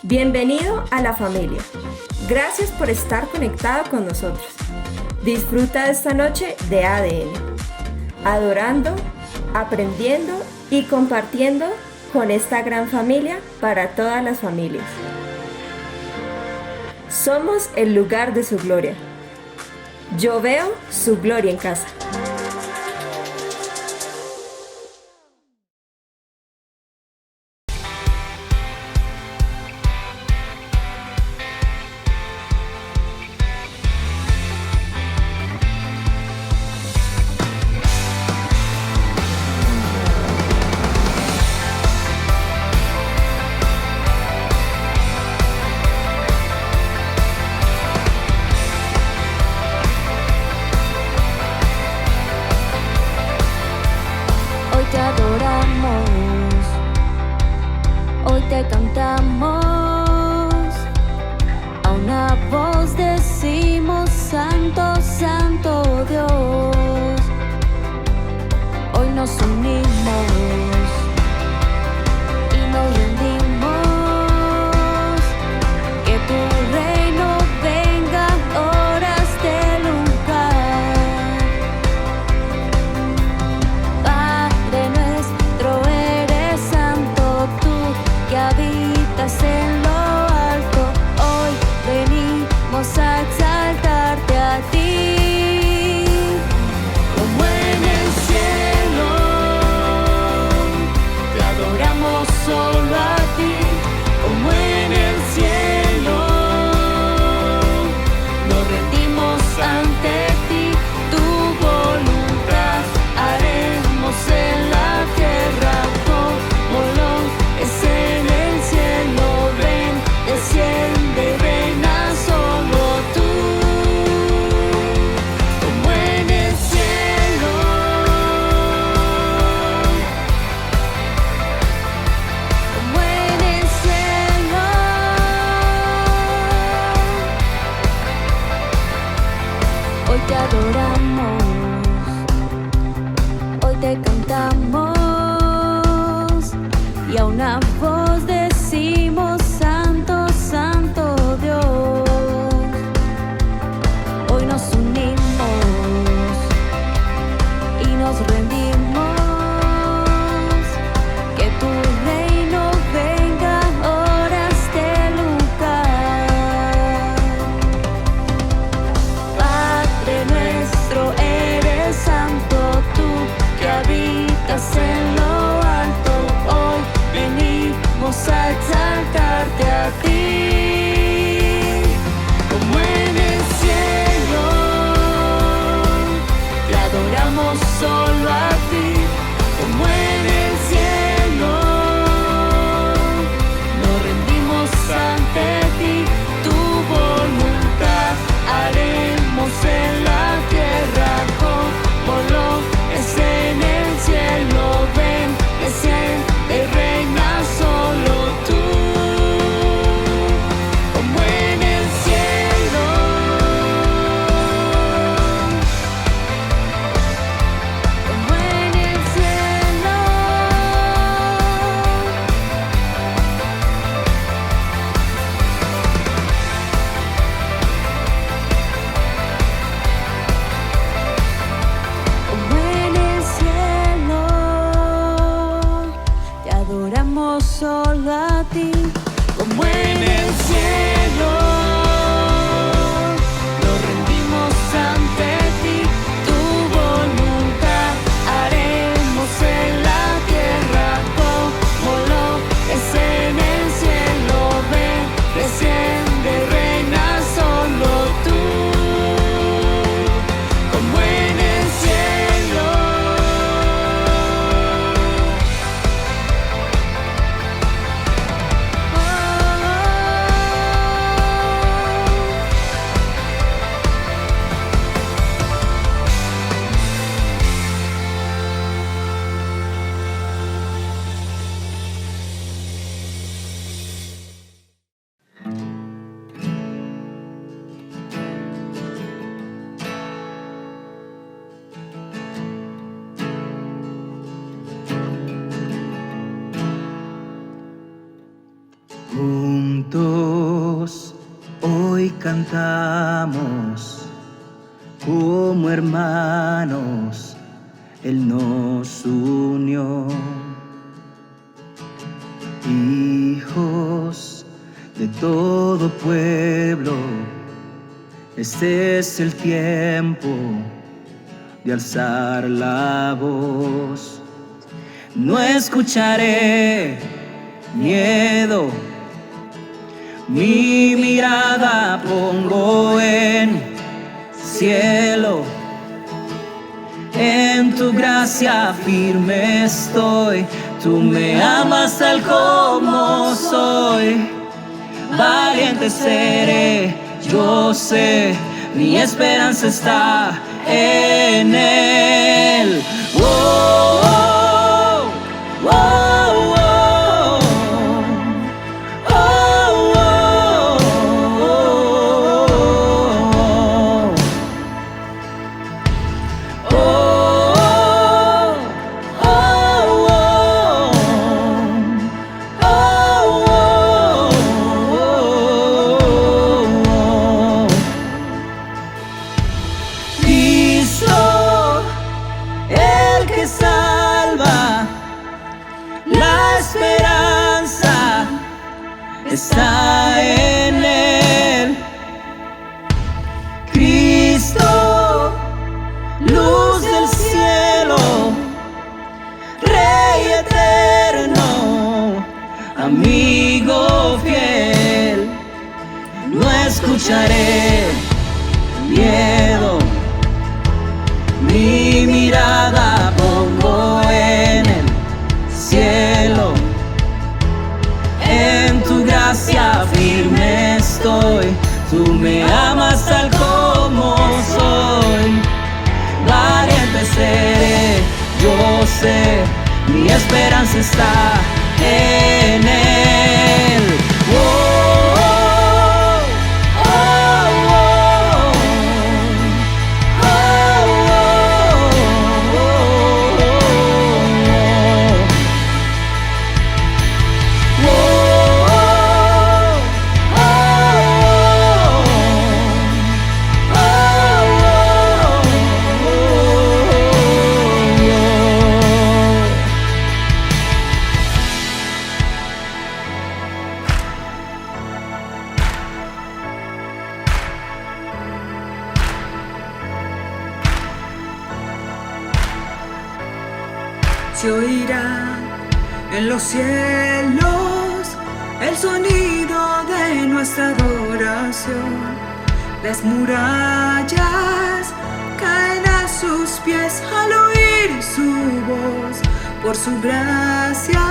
Bienvenido a la familia. Gracias por estar conectado con nosotros. Disfruta de esta noche de ADN, adorando, aprendiendo y compartiendo con esta gran familia para todas las familias. Somos el lugar de su gloria. Yo veo su gloria en casa. Hoy te cantamos, a una voz decimos Santo, Santo Dios. Hoy nos unimos y nos rendimos, que tu reino venga ahora a este lugar. Padre nuestro, eres santo tú, que habitas en lo alto. Hoy venimos a exaltarte a ti, como en el cielo. Te adoramos solo a ti, como en el cielo. Nos rendimos ante ti, tu voluntad haremos en la tierra como lo es en el cielo. Ven, desciende, ven a solo tú, como en el cielo. Como en el cielo. Hoy te adoramos, hoy te cantamos, y a una voz decimos Santo, Santo Dios. Hoy nos unimos y nos rendimos, que tu reino venga ahora a este lugar. Padre nuestro, eres santo tú, que habitas en lo alto. Hoy venimos a exaltarte a ti, como en el cielo. Te adoramos solo a ti, como en el cielo. Nos rendimos ante ti, tu voluntad haremos en la tierra como lo es en el cielo. juntos hoy cantamos como hermanos, Él nos unió. Hijos de todo pueblo, este es el tiempo de alzar la voz. No escucharé miedo, mi mirada pongo en cielo. En tu gracia firme estoy, tú me amas tal como soy. Valiente seré, yo sé, mi esperanza está en Él. Oh, oh, oh, oh, oh, oh, salva, la esperanza está en Él. Cristo, luz del cielo, Rey eterno, amigo fiel. No escucharé miedo, mi mirada pongo en el cielo. En tu gracia firme estoy, tú me amas tal como soy. Valiente seré, yo sé, mi esperanza está en Él. Oh, oh, oh, oh. Se oirá en los cielos el sonido de nuestra adoración. Las murallas caen a sus pies al oír su voz. Por su gracia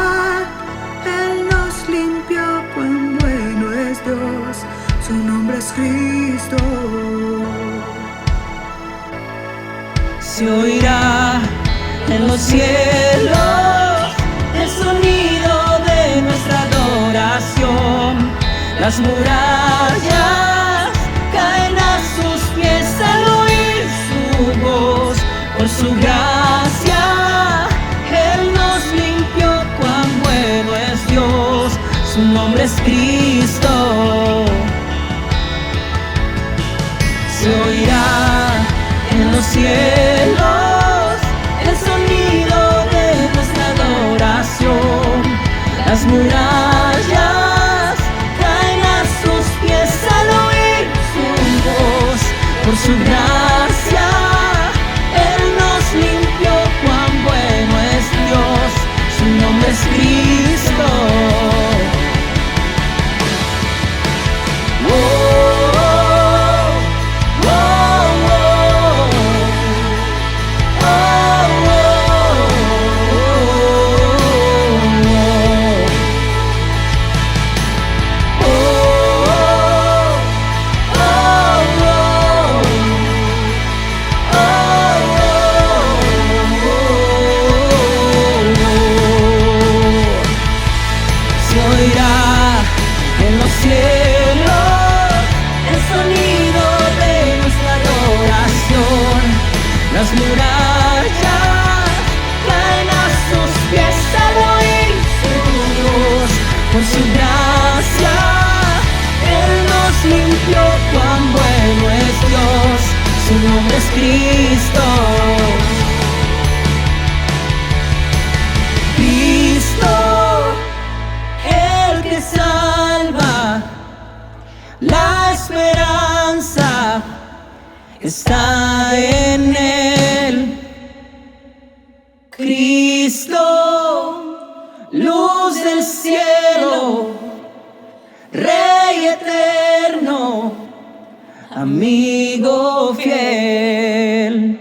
Él nos limpió, cuán bueno es Dios, su nombre es Cristo. Se oirá en los cielos el sonido de nuestra adoración. Las murallas caen a sus pies al oír su voz. Por su gracia Él nos limpió, cuán bueno es Dios, su nombre es Cristo. Se oirá en los cielos el sonido de nuestra adoración. Las murallas caen a sus pies al oír su voz. Por su gracia Él nos limpió, cuán bueno es Dios, su nombre es Cristo. En los cielos el sonido de nuestra adoración. Las murallas caen a sus pies al oír su voz. Por su gracia Cristo. Cristo, el que salva, la esperanza está en Él. Cristo, luz del cielo, Rey eterno, amigo fiel.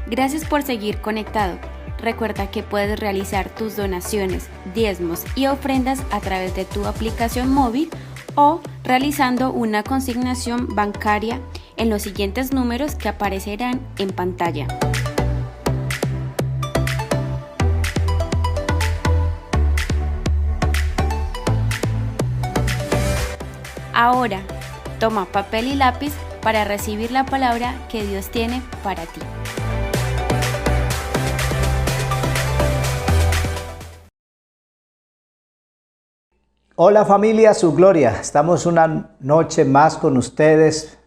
Gracias por seguir conectado. Recuerda que puedes realizar tus donaciones, diezmos y ofrendas a través de tu aplicación móvil o realizando una consignación bancaria en los siguientes números que aparecerán en pantalla. Ahora, toma papel y lápiz para recibir la palabra que Dios tiene para ti. Hola familia, su gloria. Estamos una noche más con ustedes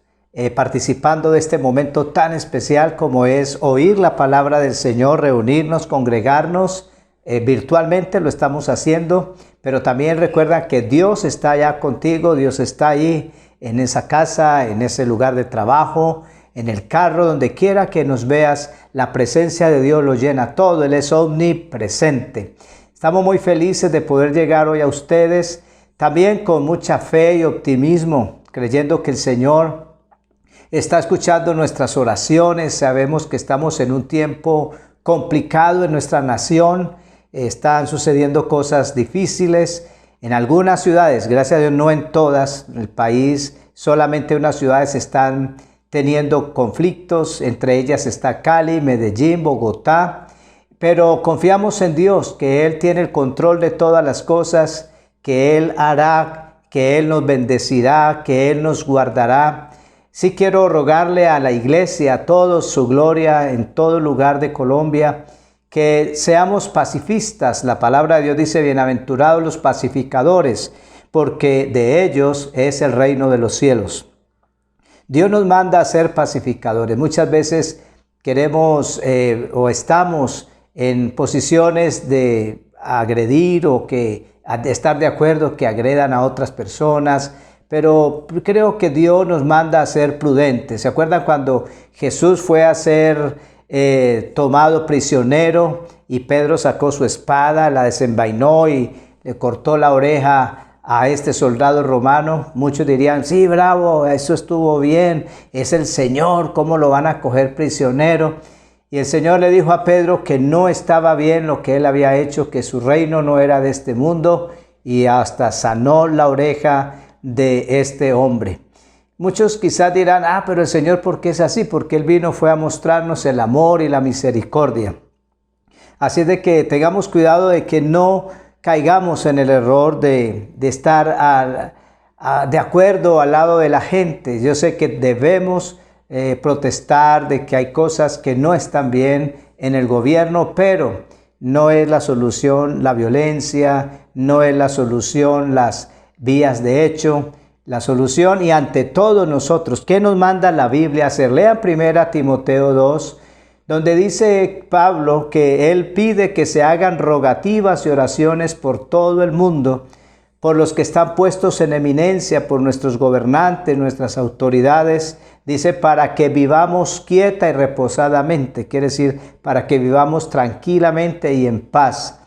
participando de este momento tan especial como es oír la palabra del Señor, reunirnos, congregarnos. Virtualmente lo estamos haciendo, pero también recuerda que Dios está allá contigo, Dios está ahí en esa casa, en ese lugar de trabajo, en el carro, donde quiera que nos veas, la presencia de Dios lo llena todo, Él es omnipresente. Estamos muy felices de poder llegar hoy a ustedes, también con mucha fe y optimismo, creyendo que el Señor está escuchando nuestras oraciones. Sabemos que estamos en un tiempo complicado en nuestra nación, están sucediendo cosas difíciles en algunas ciudades, gracias a Dios no en todas, en el país solamente unas ciudades están teniendo conflictos, entre ellas está Cali, Medellín, Bogotá. Pero confiamos en Dios, que Él tiene el control de todas las cosas, que Él hará, que Él nos bendecirá, que Él nos guardará. Sí quiero rogarle a la iglesia, a todos, su gloria en todo lugar de Colombia, que seamos pacifistas. La palabra de Dios dice, bienaventurados los pacificadores, porque de ellos es el reino de los cielos. Dios nos manda a ser pacificadores. Muchas veces queremos o estamos en posiciones de agredir o de estar de acuerdo que agredan a otras personas, pero creo que Dios nos manda a ser prudentes. ¿Se acuerdan cuando Jesús fue a ser tomado prisionero y Pedro sacó su espada, la desenvainó y le cortó la oreja a este soldado romano? Muchos dirían, sí, bravo, eso estuvo bien, es el Señor, ¿cómo lo van a coger prisionero? Y el Señor le dijo a Pedro que no estaba bien lo que él había hecho, que su reino no era de este mundo, y hasta sanó la oreja de este hombre. Muchos quizás dirán, pero el Señor, ¿por qué es así? Porque Él vino fue a mostrarnos el amor y la misericordia. Así es de que tengamos cuidado de que no caigamos en el error de estar de acuerdo al lado de la gente. Yo sé que debemos protestar de que hay cosas que no están bien en el gobierno, pero no es la solución la violencia, no es la solución las vías de hecho. La solución, y ante todo nosotros, ¿qué nos manda la Biblia hacer? Lean 1 Timoteo 2, donde dice Pablo que él pide que se hagan rogativas y oraciones por todo el mundo, por los que están puestos en eminencia, por nuestros gobernantes, nuestras autoridades. Dice, para que vivamos quieta y reposadamente, quiere decir, para que vivamos tranquilamente y en paz.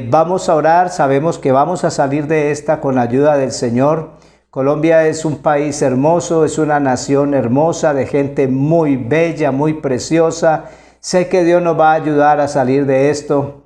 Vamos a orar, sabemos que vamos a salir de esta con la ayuda del Señor. Colombia es un país hermoso, es una nación hermosa, de gente muy bella, muy preciosa. Sé que Dios nos va a ayudar a salir de esto.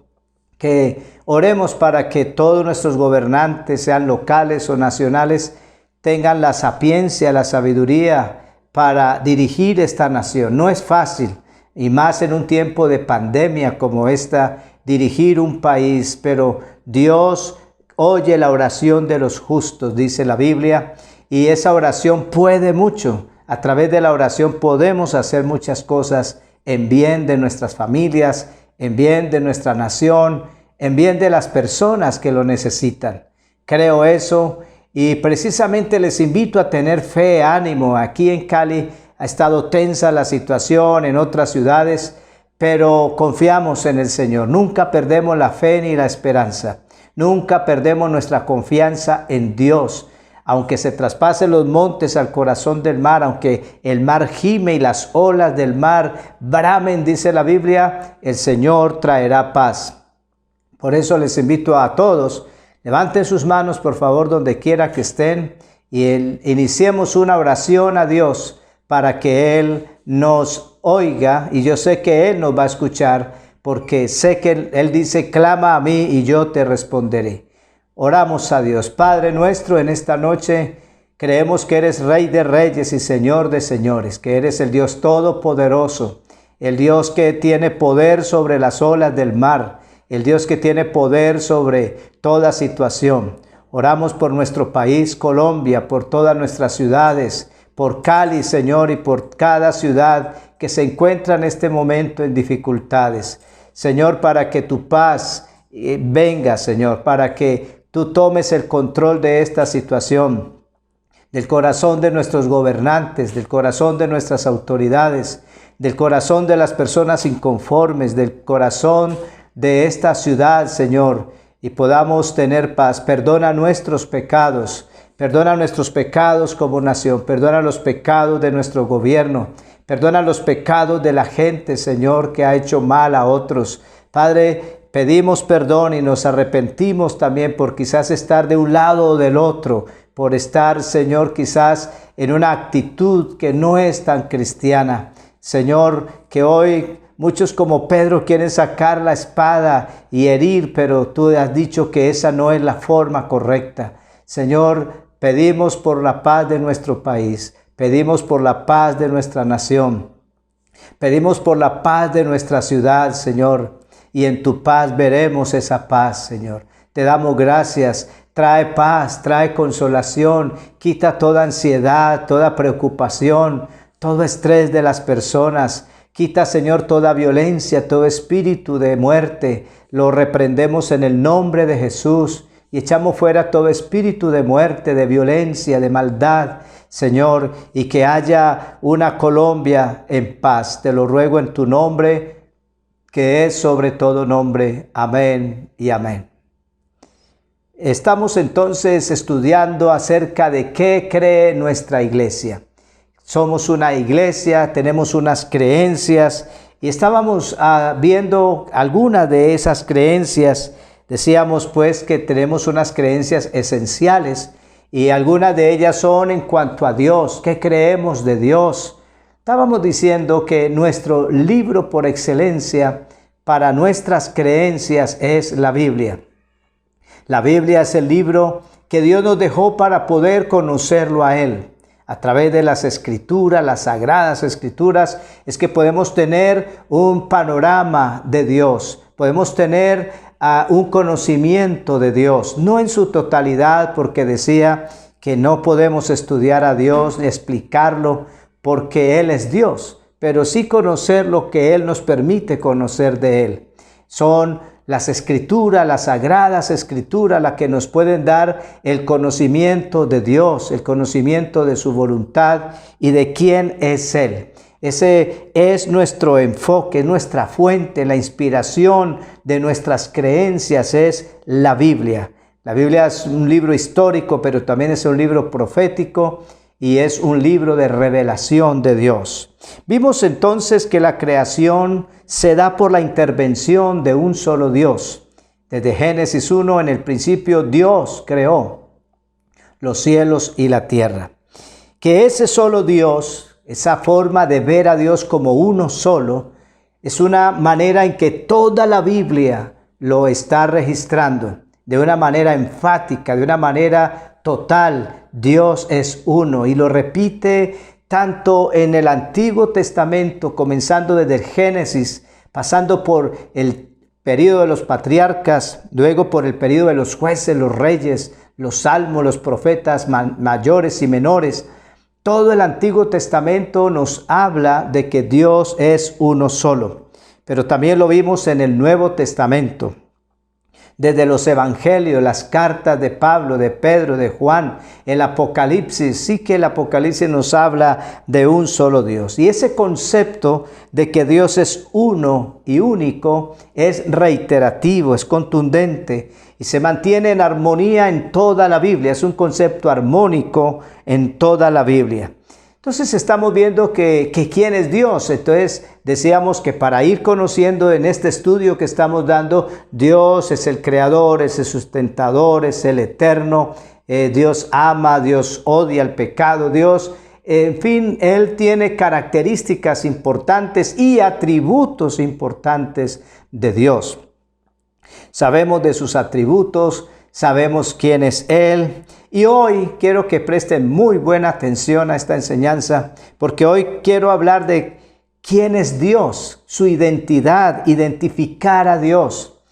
Que oremos para que todos nuestros gobernantes, sean locales o nacionales, tengan la sapiencia, la sabiduría para dirigir esta nación. No es fácil, y más en un tiempo de pandemia como esta, dirigir un país, pero Dios oye la oración de los justos, dice la Biblia, y esa oración puede mucho. A través de la oración podemos hacer muchas cosas en bien de nuestras familias, en bien de nuestra nación, en bien de las personas que lo necesitan. Creo eso, Y precisamente les invito a tener fe, ánimo. Aquí en Cali ha estado tensa la situación, en otras ciudades, pero confiamos en el Señor. Nunca perdemos la fe ni la esperanza. Nunca perdemos nuestra confianza en Dios. Aunque se traspasen los montes al corazón del mar, aunque el mar gime y las olas del mar bramen, dice la Biblia, el Señor traerá paz. Por eso les invito a todos, levanten sus manos por favor donde quiera que estén y iniciemos una oración a Dios para que Él nos oiga, y yo sé que Él nos va a escuchar porque sé que Él dice, clama a mí y yo te responderé. Oramos a Dios. Padre nuestro, en esta noche creemos que eres Rey de Reyes y Señor de Señores, que eres el Dios Todopoderoso, el Dios que tiene poder sobre las olas del mar, el Dios que tiene poder sobre toda situación. Oramos por nuestro país, Colombia, por todas nuestras ciudades, por Cali, Señor, y por cada ciudad que se encuentra en este momento en dificultades. Señor, para que tu paz venga, Señor, para que tú tomes el control de esta situación, del corazón de nuestros gobernantes, del corazón de nuestras autoridades, del corazón de las personas inconformes, del corazón de esta ciudad, Señor, y podamos tener paz. Perdona nuestros pecados como nación, perdona los pecados de nuestro gobierno, perdona los pecados de la gente, Señor, que ha hecho mal a otros. Padre, pedimos perdón y nos arrepentimos también por quizás estar de un lado o del otro, por estar, Señor, quizás en una actitud que no es tan cristiana. Señor, que hoy muchos como Pedro quieren sacar la espada y herir, pero tú has dicho que esa no es la forma correcta. Señor, pedimos por la paz de nuestro país, pedimos por la paz de nuestra nación, pedimos por la paz de nuestra ciudad, Señor. Y en tu paz veremos esa paz, Señor. Te damos gracias. Trae paz, trae consolación, quita toda ansiedad, toda preocupación, todo estrés de las personas. Quita, Señor, toda violencia, todo espíritu de muerte. Lo reprendemos en el nombre de Jesús y echamos fuera todo espíritu de muerte, de violencia, de maldad, Señor, y que haya una Colombia en paz. Te lo ruego en tu nombre, que es sobre todo nombre. Amén y amén. Estamos entonces estudiando acerca de qué cree nuestra iglesia. Somos una iglesia, tenemos unas creencias y estábamos viendo algunas de esas creencias. Decíamos pues que tenemos unas creencias esenciales y algunas de ellas son en cuanto a Dios. ¿Qué creemos de Dios? Estábamos diciendo que nuestro libro por excelencia para nuestras creencias es la Biblia. La Biblia es el libro que Dios nos dejó para poder conocerlo a Él. A través de las Escrituras, las Sagradas Escrituras, es que podemos tener un panorama de Dios. Podemos tener un conocimiento de Dios, no en su totalidad, porque decía que no podemos estudiar a Dios ni explicarlo, porque Él es Dios, pero sí conocer lo que Él nos permite conocer de Él. Son las Escrituras, las Sagradas Escrituras, las que nos pueden dar el conocimiento de Dios, el conocimiento de su voluntad y de quién es Él. Ese es nuestro enfoque, nuestra fuente, la inspiración de nuestras creencias es la Biblia. La Biblia es un libro histórico, pero también es un libro profético y es un libro de revelación de Dios. Vimos entonces que la creación se da por la intervención de un solo Dios. Desde Génesis 1, en el principio, Dios creó los cielos y la tierra. Que ese solo Dios, esa forma de ver a Dios como uno solo, es una manera en que toda la Biblia lo está registrando, de una manera enfática, de una manera total. Dios es uno y lo repite tanto en el Antiguo Testamento, comenzando desde el Génesis, pasando por el periodo de los patriarcas, luego por el periodo de los jueces, los reyes, los salmos, los profetas mayores y menores. Todo el Antiguo Testamento nos habla de que Dios es uno solo, pero también lo vimos en el Nuevo Testamento. desde los evangelios, las cartas de Pablo, de Pedro, de Juan, el Apocalipsis. Sí que el Apocalipsis nos habla de un solo Dios. Y ese concepto de que Dios es uno y único es reiterativo, es contundente y se mantiene en armonía en toda la Biblia. Es un concepto armónico en toda la Biblia. Entonces estamos viendo que quién es Dios. Entonces decíamos que para ir conociendo en este estudio que estamos dando, Dios es el creador, es el sustentador, es el eterno. Dios ama, Dios odia el pecado, Dios, en fin, Él tiene características importantes y atributos importantes de Dios. Sabemos de sus atributos, sabemos quién es Él. Y hoy quiero que presten muy buena atención a esta enseñanza, porque hoy quiero hablar de quién es Dios, su identidad, identificar a Dios.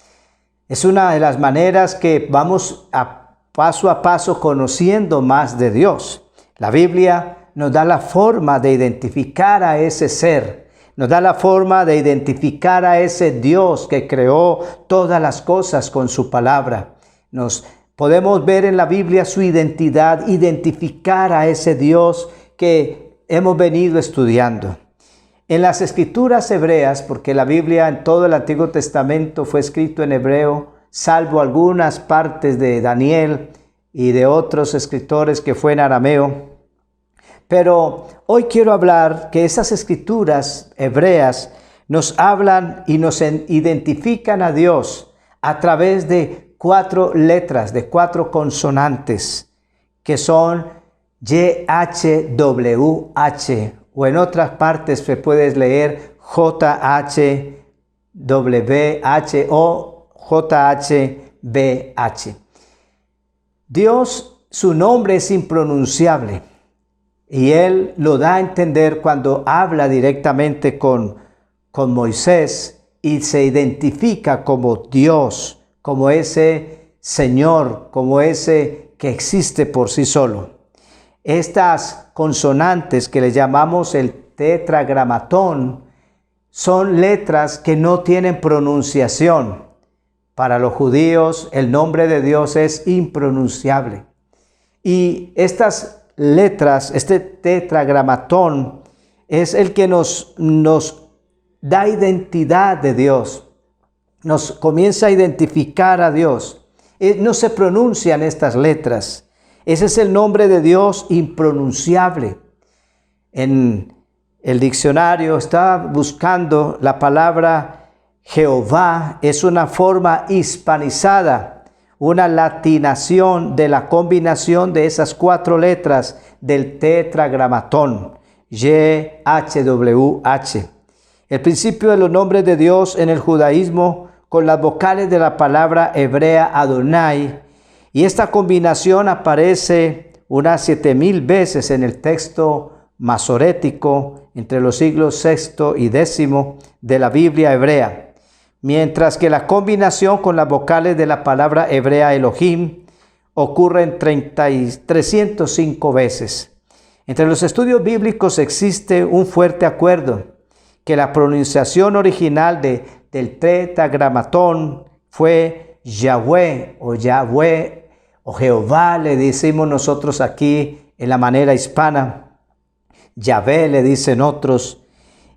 Es una de las maneras que vamos a paso conociendo más de Dios. La Biblia nos da la forma de identificar a ese ser, nos da la forma de identificar a ese Dios que creó todas las cosas con su palabra. Podemos ver en la Biblia su identidad, identificar a ese Dios que hemos venido estudiando. En las escrituras hebreas, porque la Biblia en todo el Antiguo Testamento fue escrito en hebreo, salvo algunas partes de Daniel y de otros escritores que fue en arameo. Pero hoy quiero hablar que esas escrituras hebreas nos hablan y nos identifican a Dios a través de 4 letras, de 4 consonantes, que son YHWH, o en otras partes se puede leer JHWH o JHBH. Dios, su nombre es impronunciable, y Él lo da a entender cuando habla directamente con Moisés y se identifica como Dios, como ese Señor, como ese que existe por sí solo. Estas consonantes que le llamamos el tetragramatón son letras que no tienen pronunciación. Para los judíos el nombre de Dios es impronunciable. Y estas letras, este tetragramatón, es el que nos da identidad de Dios. Nos comienza a identificar a Dios. No se pronuncian estas letras. Ese es el nombre de Dios impronunciable. En el diccionario estaba buscando la palabra Jehová. Es una forma hispanizada, una latinación de la combinación de esas 4 letras del tetragramatón, YHWH. El principio de los nombres de Dios en el judaísmo con las vocales de la palabra hebrea Adonai, y esta combinación aparece unas 7000 veces en el texto masorético entre los siglos VI y X de la Biblia hebrea, mientras que la combinación con las vocales de la palabra hebrea Elohim ocurre en 305 veces. Entre los estudios bíblicos existe un fuerte acuerdo que la pronunciación original del tetragramatón fue Yahweh o Yahweh o Jehová, le decimos nosotros aquí en la manera hispana. Yahvé le dicen otros.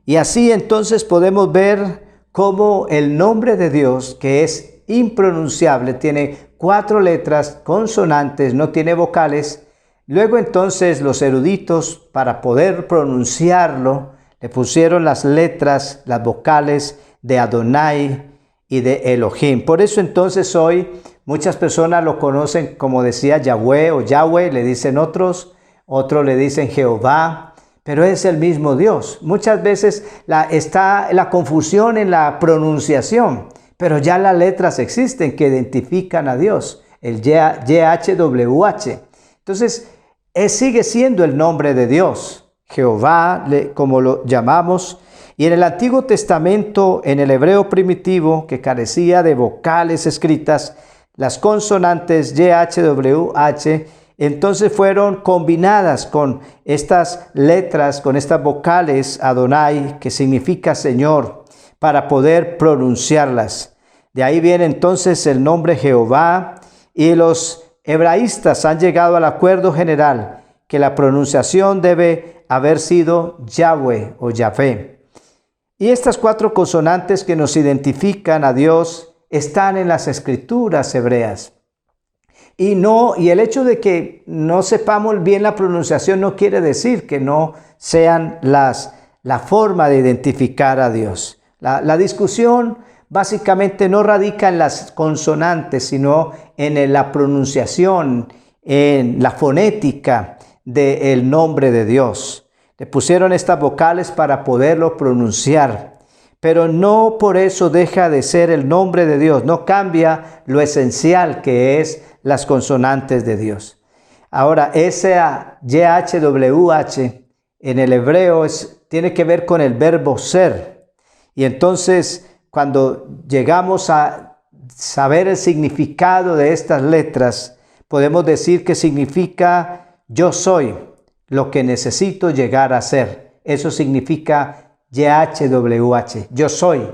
Y así entonces podemos ver cómo el nombre de Dios, que es impronunciable, tiene 4 letras, consonantes, no tiene vocales. Luego entonces los eruditos, para poder pronunciarlo, le pusieron las letras, las vocales de Adonai y de Elohim. Por eso entonces hoy muchas personas lo conocen como decía Yahweh o Yahweh, le dicen otros le dicen Jehová, pero es el mismo Dios. Muchas veces está la confusión en la pronunciación, pero ya las letras existen que identifican a Dios, el YHWH. Entonces, sigue siendo el nombre de Dios, Jehová, como lo llamamos. Y en el Antiguo Testamento, en el hebreo primitivo, que carecía de vocales escritas, las consonantes YHWH, entonces fueron combinadas con estas letras, con estas vocales Adonai, que significa Señor, para poder pronunciarlas. De ahí viene entonces el nombre Jehová, y los hebraístas han llegado al acuerdo general que la pronunciación debe haber sido Yahweh o Yahvé. Y estas 4 consonantes que nos identifican a Dios están en las escrituras hebreas. Y el hecho de que no sepamos bien la pronunciación no quiere decir que no sean la forma de identificar a Dios. La discusión básicamente no radica en las consonantes, sino en la pronunciación, en la fonética del nombre de Dios. Le pusieron estas vocales para poderlo pronunciar, pero no por eso deja de ser el nombre de Dios, no cambia lo esencial que es las consonantes de Dios. Ahora, esa YHWH en el hebreo tiene que ver con el verbo ser, y entonces cuando llegamos a saber el significado de estas letras, podemos decir que significa yo soy lo que necesito llegar a ser. Eso significa YHWH. Yo soy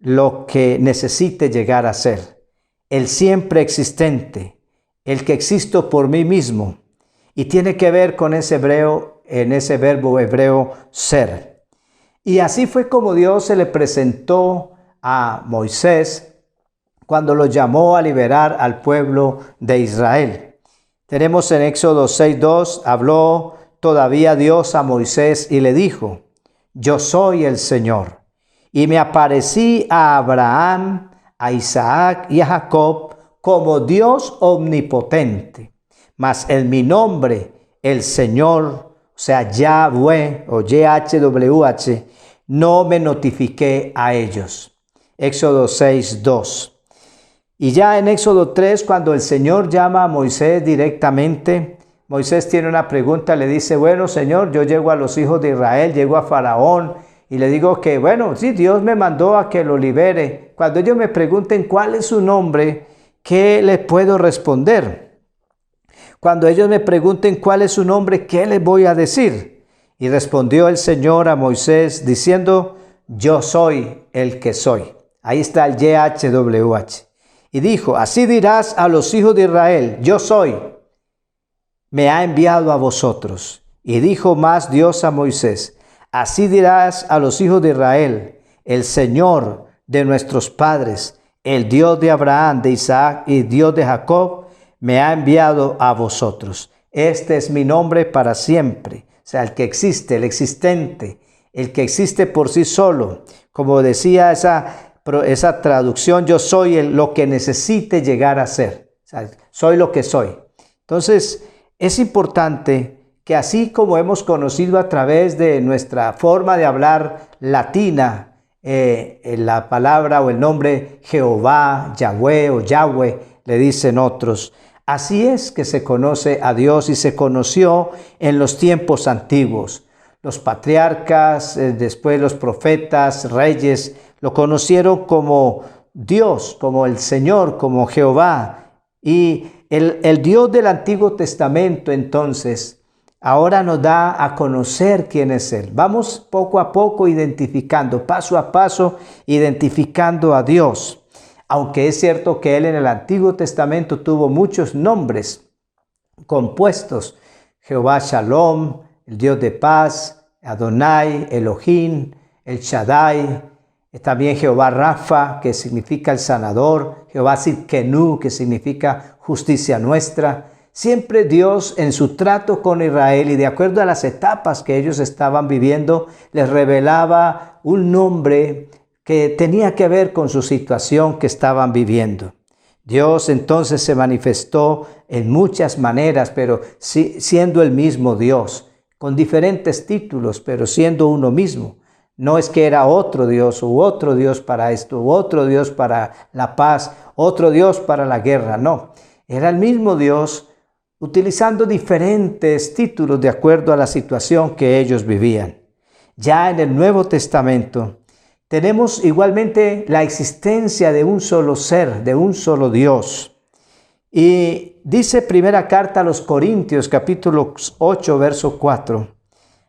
lo que necesite llegar a ser. El siempre existente, el que existo por mí mismo. Y tiene que ver con ese verbo hebreo ser. Y así fue como Dios se le presentó a Moisés cuando lo llamó a liberar al pueblo de Israel. Tenemos en Éxodo 6:2, habló todavía Dios a Moisés y le dijo: yo soy el Señor, y me aparecí a Abraham, a Isaac y a Jacob como Dios omnipotente, mas en mi nombre, el Señor, o sea, Yahweh o YHWH, no me notifiqué a ellos. Éxodo 6:2. Y ya en Éxodo 3, cuando el Señor llama a Moisés directamente, Moisés tiene una pregunta, le dice: bueno, Señor, yo llego a los hijos de Israel, llego a Faraón y le digo que, bueno, sí, Dios me mandó a que lo libere. Cuando ellos me pregunten cuál es su nombre, ¿qué les puedo responder? Cuando ellos me pregunten cuál es su nombre, ¿qué les voy a decir? Y respondió el Señor a Moisés diciendo: yo soy el que soy. Ahí está el YHWH. Y dijo: así dirás a los hijos de Israel: yo soy, me ha enviado a vosotros. Y dijo más Dios a Moisés: así dirás a los hijos de Israel: el Señor de nuestros padres, el Dios de Abraham, de Isaac y Dios de Jacob, me ha enviado a vosotros. Este es mi nombre para siempre. O sea, el que existe, el existente, el que existe por sí solo. Como decía esa traducción, yo soy lo que necesite llegar a ser. O sea, soy lo que soy. Entonces, es importante que así como hemos conocido a través de nuestra forma de hablar latina, la palabra o el nombre Jehová, Yahweh o Yahweh, le dicen otros, así es que se conoce a Dios y se conoció en los tiempos antiguos. Los patriarcas, después los profetas, reyes, lo conocieron como Dios, como el Señor, como Jehová. Y el Dios del Antiguo Testamento, entonces, ahora nos da a conocer quién es Él. Vamos poco a poco identificando, paso a paso, identificando a Dios. Aunque es cierto que Él en el Antiguo Testamento tuvo muchos nombres compuestos. Jehová Shalom, el Dios de paz, Adonai, Elohim, el Shaddai, también Jehová Rafa, que significa el sanador, Jehová Sidkenu, que significa justicia nuestra. Siempre Dios en su trato con Israel y de acuerdo a las etapas que ellos estaban viviendo, les revelaba un nombre que tenía que ver con su situación que estaban viviendo. Dios entonces se manifestó en muchas maneras, pero siendo el mismo Dios, con diferentes títulos, pero siendo uno mismo. No es que era otro Dios u otro Dios para esto, u otro Dios para la paz, otro Dios para la guerra. No, era el mismo Dios utilizando diferentes títulos de acuerdo a la situación que ellos vivían. Ya en el Nuevo Testamento tenemos igualmente la existencia de un solo ser, de un solo Dios. Y dice primera carta a los Corintios, capítulo 8, verso 4.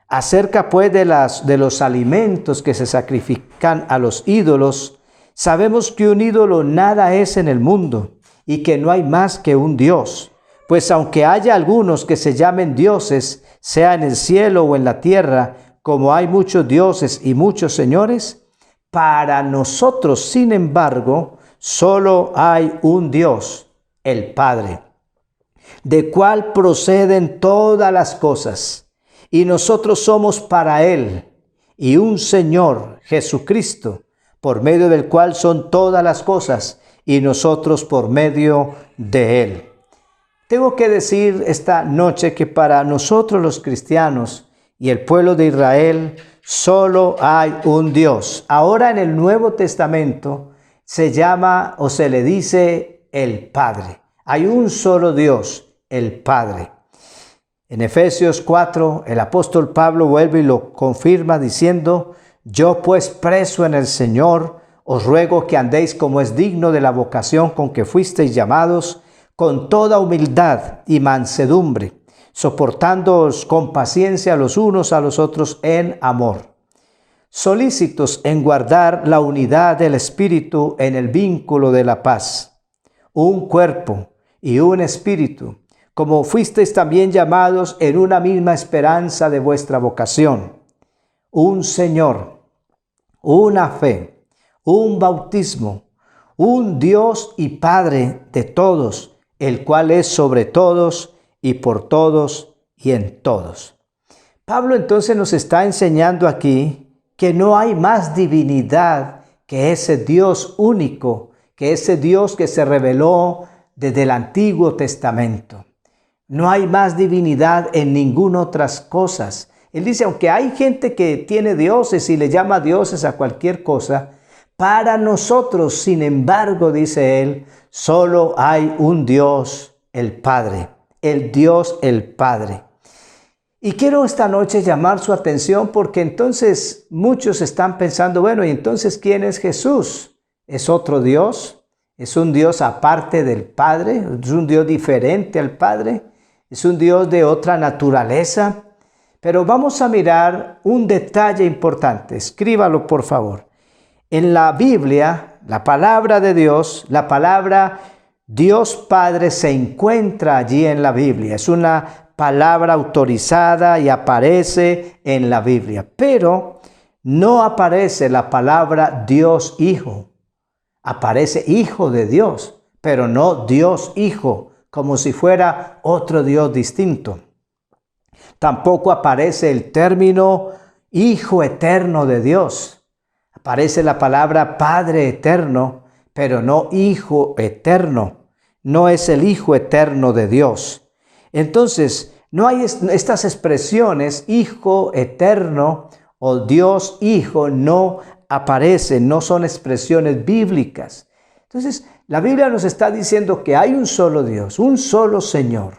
Acerca pues de los alimentos que se sacrifican a los ídolos, Sabemos que un ídolo nada es en el mundo y que no hay más que un Dios. Pues aunque haya algunos que se llamen dioses, sea en el cielo o en la tierra, como hay muchos dioses y muchos señores, para nosotros, sin embargo, solo hay un Dios, el Padre, de cual proceden todas las cosas, y nosotros somos para Él, y un Señor, Jesucristo, por medio del cual son todas las cosas, y nosotros por medio de Él. Tengo que decir esta noche que para nosotros los cristianos y el pueblo de Israel, solo hay un Dios. Ahora en el Nuevo Testamento se llama o se le dice el Padre. Hay un solo Dios, el Padre. En Efesios 4, el apóstol Pablo vuelve y lo confirma diciendo: yo pues preso en el Señor, os ruego que andéis como es digno de la vocación con que fuisteis llamados, con toda humildad y mansedumbre, soportándoos con paciencia los unos a los otros en amor, solícitos en guardar la unidad del Espíritu en el vínculo de la paz, un cuerpo y un espíritu, como fuisteis también llamados en una misma esperanza de vuestra vocación, un Señor, una fe, un bautismo, un Dios y Padre de todos, el cual es sobre todos y por todos y en todos. Pablo entonces nos está enseñando aquí que no hay más divinidad que ese Dios único, que ese Dios que se reveló desde el Antiguo Testamento. No hay más divinidad en ninguna otras cosas. Él dice, aunque hay gente que tiene dioses y le llama dioses a cualquier cosa, para nosotros, sin embargo, dice él, solo hay un Dios, el Padre, el Dios, el Padre. Y quiero esta noche llamar su atención porque entonces muchos están pensando, bueno, ¿y entonces quién es Jesús? ¿Es otro Dios? ¿Es un Dios aparte del Padre? ¿Es un Dios diferente al Padre? ¿Es un Dios de otra naturaleza? Pero vamos a mirar un detalle importante. Escríbalo, por favor. En la Biblia, la palabra de Dios, la palabra Dios Padre se encuentra allí en la Biblia. Es una palabra autorizada y aparece en la Biblia. Pero no aparece la palabra Dios Hijo. Aparece Hijo de Dios, pero no Dios Hijo, como si fuera otro Dios distinto. Tampoco aparece el término Hijo Eterno de Dios. Aparece la palabra Padre Eterno, pero no Hijo Eterno. No es el Hijo Eterno de Dios. Entonces, no hay estas expresiones, Hijo Eterno o Dios Hijo, no aparecen, no son expresiones bíblicas. Entonces, la Biblia nos está diciendo que hay un solo Dios, un solo Señor.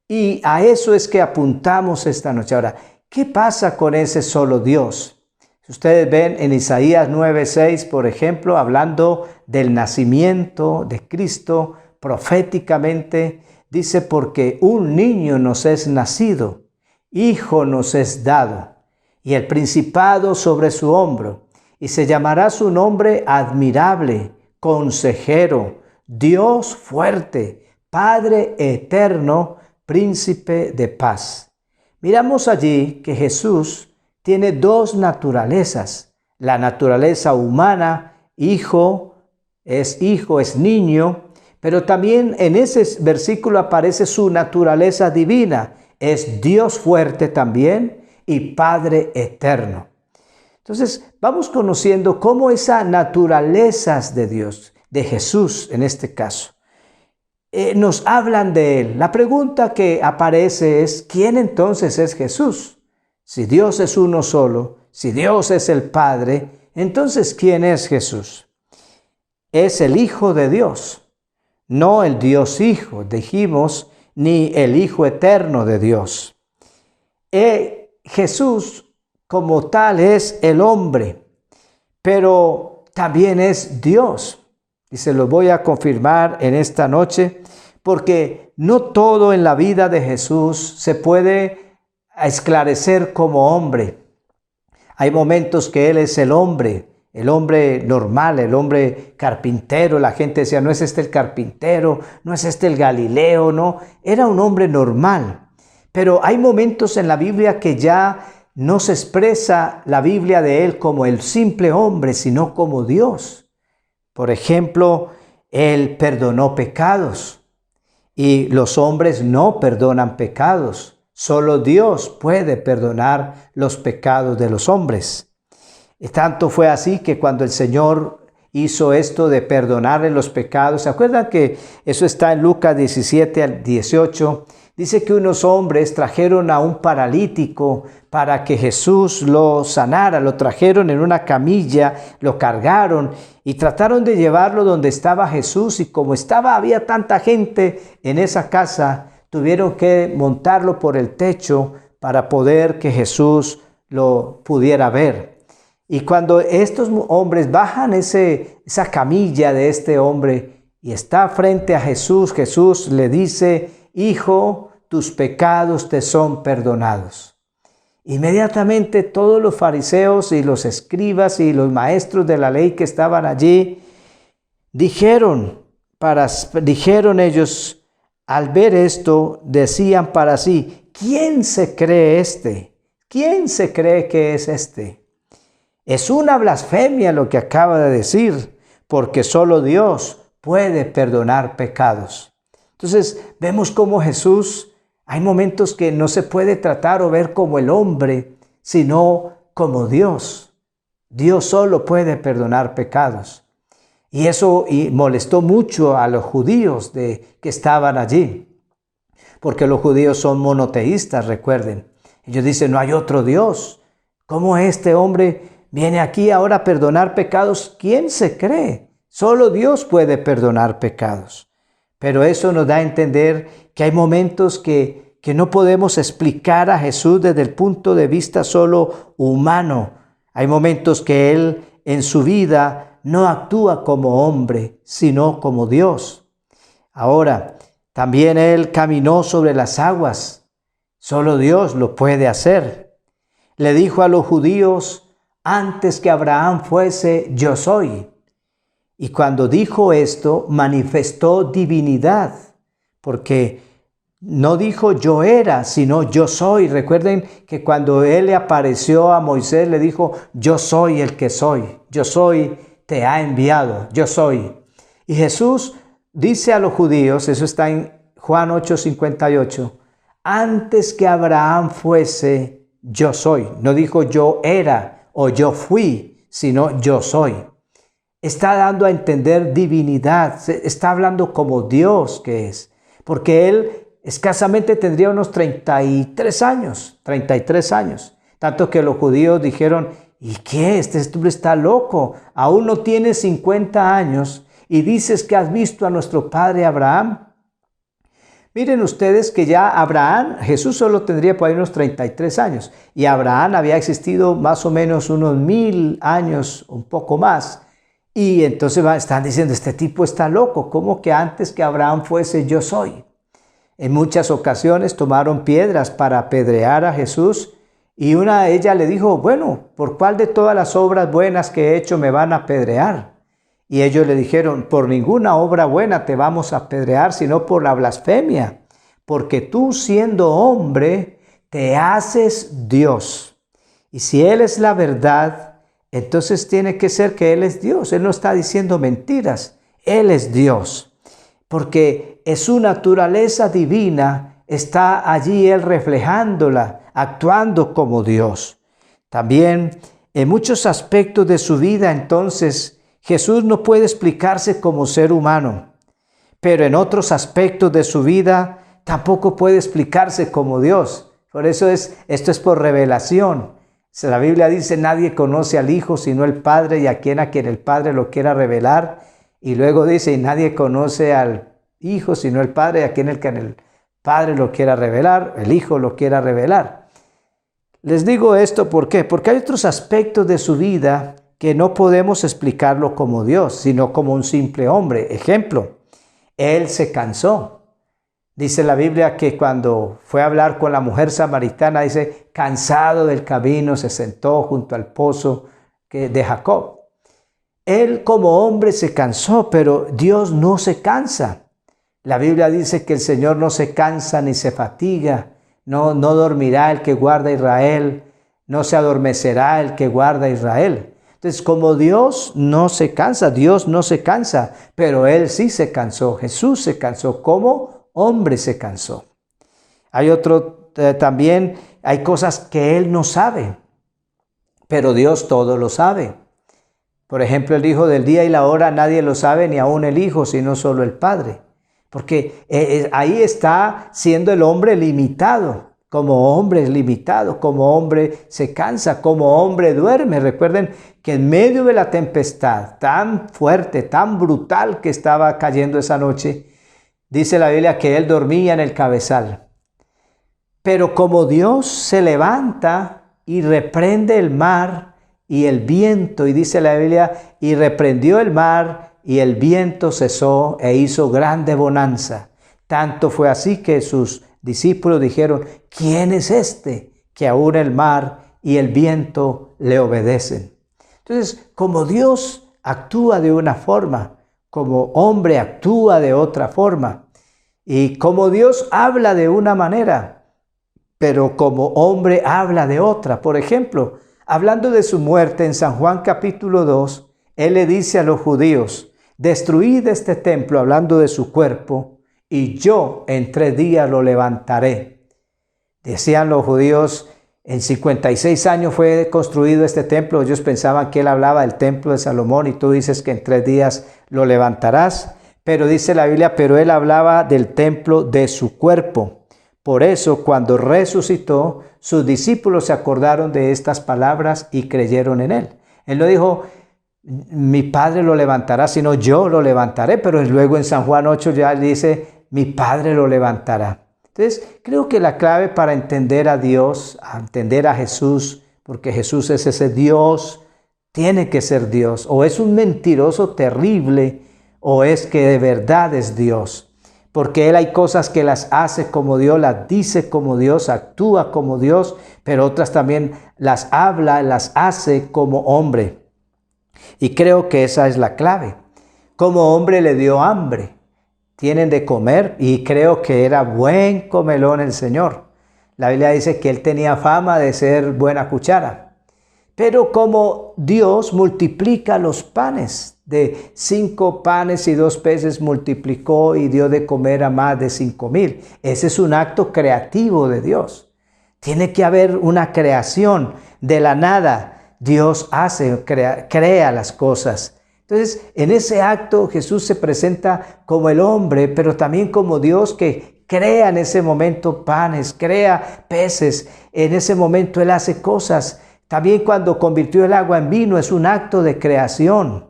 Y a eso es que apuntamos esta noche. Ahora, ¿qué pasa con ese solo Dios? Si ustedes ven en Isaías 9:6, por ejemplo, hablando del nacimiento de Cristo, proféticamente, dice, porque un niño nos es nacido, hijo nos es dado, y el principado sobre su hombro, y se llamará su nombre admirable, consejero, Dios fuerte, Padre eterno, príncipe de paz. Miramos allí que Jesús tiene dos naturalezas, la naturaleza humana, hijo, es niño, pero también en ese versículo aparece su naturaleza divina, es Dios fuerte también y Padre eterno. Entonces vamos conociendo cómo esas naturalezas de Dios, de Jesús en este caso, nos hablan de Él. La pregunta que aparece es, ¿quién entonces es Jesús? Si Dios es uno solo, si Dios es el Padre, entonces ¿quién es Jesús? Es el Hijo de Dios, no el Dios Hijo, dijimos, ni el Hijo Eterno de Dios. Jesús como tal es el hombre, pero también es Dios. Y se lo voy a confirmar en esta noche, porque no todo en la vida de Jesús se puede esclarecer como hombre. Hay momentos que Él es el hombre, el hombre normal, el hombre carpintero. La gente decía, no es este el carpintero, no es este el Galileo, no. Era un hombre normal. Pero hay momentos en la Biblia que ya no se expresa la Biblia de él como el simple hombre, sino como Dios. Por ejemplo, él perdonó pecados y los hombres no perdonan pecados. Solo Dios puede perdonar los pecados de los hombres. Y tanto fue así que cuando el Señor hizo esto de perdonarle los pecados, ¿se acuerdan que eso está en Lucas 17 al 18? Dice que unos hombres trajeron a un paralítico para que Jesús lo sanara. Lo trajeron en una camilla, lo cargaron y trataron de llevarlo donde estaba Jesús. Y como había tanta gente en esa casa, tuvieron que montarlo por el techo para poder que Jesús lo pudiera ver. Y cuando estos hombres bajan esa camilla de este hombre y está frente a Jesús, Jesús le dice, hijo, tus pecados te son perdonados. Inmediatamente todos los fariseos y los escribas y los maestros de la ley que estaban allí dijeron ellos, al ver esto, decían para sí, ¿quién se cree este? ¿Quién se cree que es este? Es una blasfemia lo que acaba de decir, porque solo Dios puede perdonar pecados. Entonces vemos cómo Jesús, hay momentos que no se puede tratar o ver como el hombre, sino como Dios. Dios solo puede perdonar pecados. Y eso molestó mucho a los judíos que estaban allí, porque los judíos son monoteístas, recuerden. Ellos dicen, no hay otro Dios. ¿Cómo este hombre viene aquí ahora a perdonar pecados? ¿Quién se cree? Solo Dios puede perdonar pecados. Pero eso nos da a entender que hay momentos que no podemos explicar a Jesús desde el punto de vista solo humano. Hay momentos que Él en su vida no actúa como hombre, sino como Dios. Ahora, también Él caminó sobre las aguas. Solo Dios lo puede hacer. Le dijo a los judíos, antes que Abraham fuese, yo soy. Y cuando dijo esto, manifestó divinidad, porque no dijo yo era, sino yo soy. Recuerden que cuando Él le apareció a Moisés, le dijo, yo soy el que soy. Yo soy, te ha enviado, yo soy. Y Jesús dice a los judíos, eso está en Juan 8:58, antes que Abraham fuese, yo soy. No dijo yo era o yo fui, sino yo soy. Está dando a entender divinidad, está hablando como Dios que es, porque Él escasamente tendría unos 33 años, tanto que los judíos dijeron, ¿y qué? Este hombre está loco, aún no tiene 50 años y dices que has visto a nuestro padre Abraham. Miren ustedes que ya Jesús solo tendría por ahí unos 33 años y Abraham había existido más o menos unos 1000 años, un poco más. Y entonces están diciendo, este tipo está loco, ¿cómo que antes que Abraham fuese yo soy? En muchas ocasiones tomaron piedras para apedrear a Jesús y una de ellas le dijo, bueno, ¿por cuál de todas las obras buenas que he hecho me van a apedrear? Y ellos le dijeron, por ninguna obra buena te vamos a apedrear, sino por la blasfemia, porque tú siendo hombre te haces Dios. Y si Él es la verdad, entonces tiene que ser que Él es Dios. Él no está diciendo mentiras, Él es Dios. Porque en su naturaleza divina está allí Él reflejándola, actuando como Dios. También en muchos aspectos de su vida, entonces, Jesús no puede explicarse como ser humano, pero en otros aspectos de su vida tampoco puede explicarse como Dios. Por eso esto es por revelación. La Biblia dice, nadie conoce al Hijo sino el Padre y a quien el Padre lo quiera revelar. Y luego dice, y nadie conoce al Hijo sino el Padre y a quien el Padre lo quiera revelar, el Hijo lo quiera revelar. Les digo esto, ¿por qué? Porque hay otros aspectos de su vida que no podemos explicarlo como Dios, sino como un simple hombre. Ejemplo, Él se cansó. Dice la Biblia que cuando fue a hablar con la mujer samaritana, dice, cansado del camino, se sentó junto al pozo de Jacob. Él como hombre se cansó, pero Dios no se cansa. La Biblia dice que el Señor no se cansa ni se fatiga. No dormirá el que guarda a Israel, no se adormecerá el que guarda a Israel. Entonces, como Dios no se cansa, pero Él sí se cansó. Jesús se cansó, como hombre se cansó. Hay también hay cosas que Él no sabe, pero Dios todo lo sabe. Por ejemplo, Él dijo, del día y la hora nadie lo sabe, ni aún el Hijo, sino solo el Padre. Porque ahí está siendo el hombre limitado. Como hombre es limitado, como hombre se cansa, como hombre duerme. Recuerden que en medio de la tempestad tan fuerte, tan brutal que estaba cayendo esa noche, dice la Biblia que Él dormía en el cabezal. Pero como Dios se levanta y reprende el mar y el viento, y dice la Biblia, y reprendió el mar y el viento cesó e hizo grande bonanza. Tanto fue así que sus discípulos dijeron, ¿quién es este que aún el mar y el viento le obedecen? Entonces, como Dios actúa de una forma, como hombre actúa de otra forma, y como Dios habla de una manera, pero como hombre habla de otra. Por ejemplo, hablando de su muerte en San Juan capítulo 2, Él le dice a los judíos, destruid este templo, hablando de su cuerpo, y yo en 3 días lo levantaré. Decían los judíos, en 56 años fue construido este templo. Ellos pensaban que Él hablaba del templo de Salomón y tú dices que en 3 días lo levantarás. Pero dice la Biblia, pero Él hablaba del templo de su cuerpo. Por eso, cuando resucitó, sus discípulos se acordaron de estas palabras y creyeron en Él. Él no dijo, mi Padre lo levantará, sino yo lo levantaré. Pero luego en San Juan 8 ya dice, mi Padre lo levantará. Entonces, creo que la clave para entender a Dios, a entender a Jesús, porque Jesús es ese Dios, tiene que ser Dios. O es un mentiroso terrible, o es que de verdad es Dios. Porque Él hay cosas que las hace como Dios, las dice como Dios, actúa como Dios, pero otras también las habla, las hace como hombre. Y creo que esa es la clave. Como hombre le dio hambre. Tienen de comer y creo que era buen comelón el Señor. La Biblia dice que Él tenía fama de ser buena cuchara. Pero como Dios multiplica los panes, de 5 panes y 2 peces multiplicó y dio de comer a más de 5,000. Ese es un acto creativo de Dios. Tiene que haber una creación de la nada. Dios crea las cosas. Entonces, en ese acto Jesús se presenta como el hombre, pero también como Dios que crea en ese momento panes, crea peces. En ese momento Él hace cosas. También cuando convirtió el agua en vino es un acto de creación.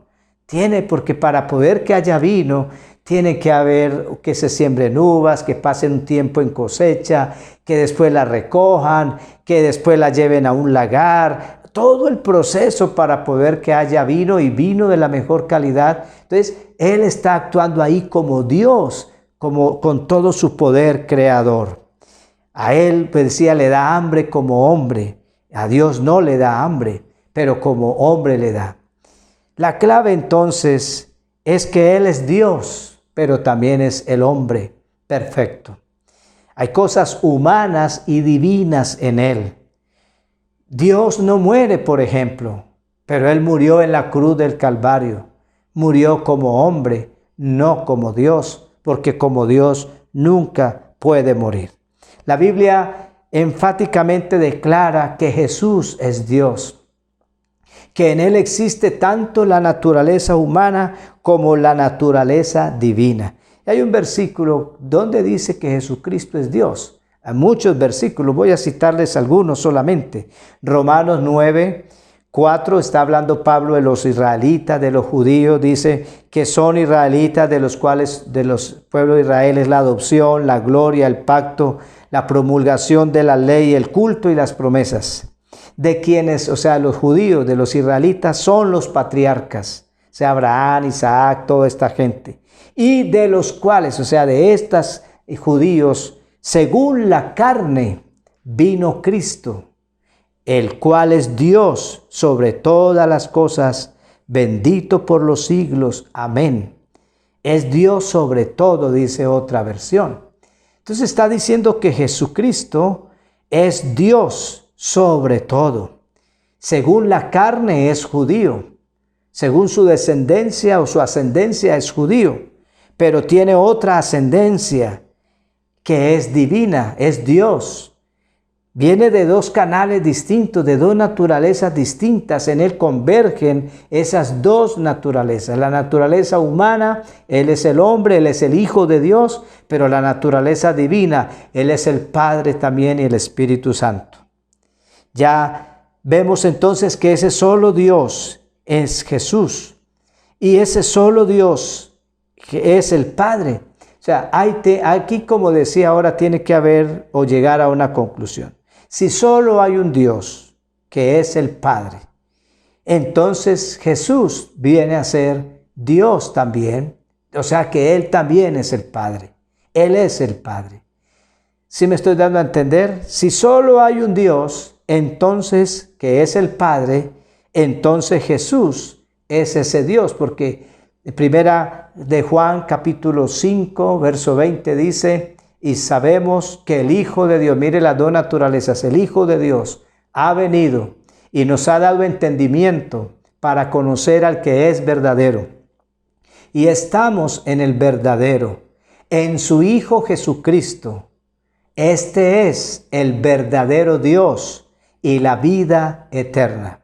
Porque para poder que haya vino, tiene que haber que se siembren uvas, que pasen un tiempo en cosecha, que después la recojan, que después la lleven a un lagar. Todo el proceso para poder que haya vino y vino de la mejor calidad. Entonces, Él está actuando ahí como Dios, como con todo su poder creador. A Él, pues decía, le da hambre como hombre. A Dios no le da hambre, pero como hombre le da. La clave entonces es que Él es Dios, pero también es el hombre perfecto. Hay cosas humanas y divinas en Él. Dios no muere, por ejemplo, pero Él murió en la cruz del Calvario. Murió como hombre, no como Dios, porque como Dios nunca puede morir. La Biblia enfáticamente declara que Jesús es Dios, que en Él existe tanto la naturaleza humana como la naturaleza divina. Y hay un versículo donde dice que Jesucristo es Dios. Hay muchos versículos, voy a citarles algunos solamente. Romanos 9:4 está hablando Pablo de los israelitas, de los judíos. Dice que son israelitas, de los cuales de los pueblos de Israel es la adopción, la gloria, el pacto, la promulgación de la ley, el culto y las promesas. De quienes, o sea, los judíos, de los israelitas, son los patriarcas. O sea, Abraham, Isaac, toda esta gente. Y de los cuales, o sea, de estos judíos, según la carne, vino Cristo, el cual es Dios sobre todas las cosas, bendito por los siglos. Amén. Es Dios sobre todo, dice otra versión. Entonces está diciendo que Jesucristo es Dios sobre todo. Según la carne es judío, según su descendencia o su ascendencia es judío, pero tiene otra ascendencia que es divina, es Dios. Viene de dos canales distintos, de dos naturalezas distintas. En Él convergen esas dos naturalezas. La naturaleza humana, Él es el hombre, Él es el Hijo de Dios, pero la naturaleza divina, Él es el Padre también y el Espíritu Santo. Ya vemos entonces que ese solo Dios es Jesús. Y ese solo Dios que es el Padre. O sea, aquí, como decía ahora, tiene que haber o llegar a una conclusión. Si solo hay un Dios, que es el Padre, entonces Jesús viene a ser Dios también. O sea que Él también es el Padre. Él es el Padre. ¿Sí me estoy dando a entender? Si solo hay un Dios, entonces, que es el Padre, entonces Jesús es ese Dios, porque primera de Juan capítulo 5, verso 20 dice: y sabemos que el Hijo de Dios, mire las dos naturalezas, el Hijo de Dios ha venido y nos ha dado entendimiento para conocer al que es verdadero. Y estamos en el verdadero, en su Hijo Jesucristo. Este es el verdadero Dios y la vida eterna.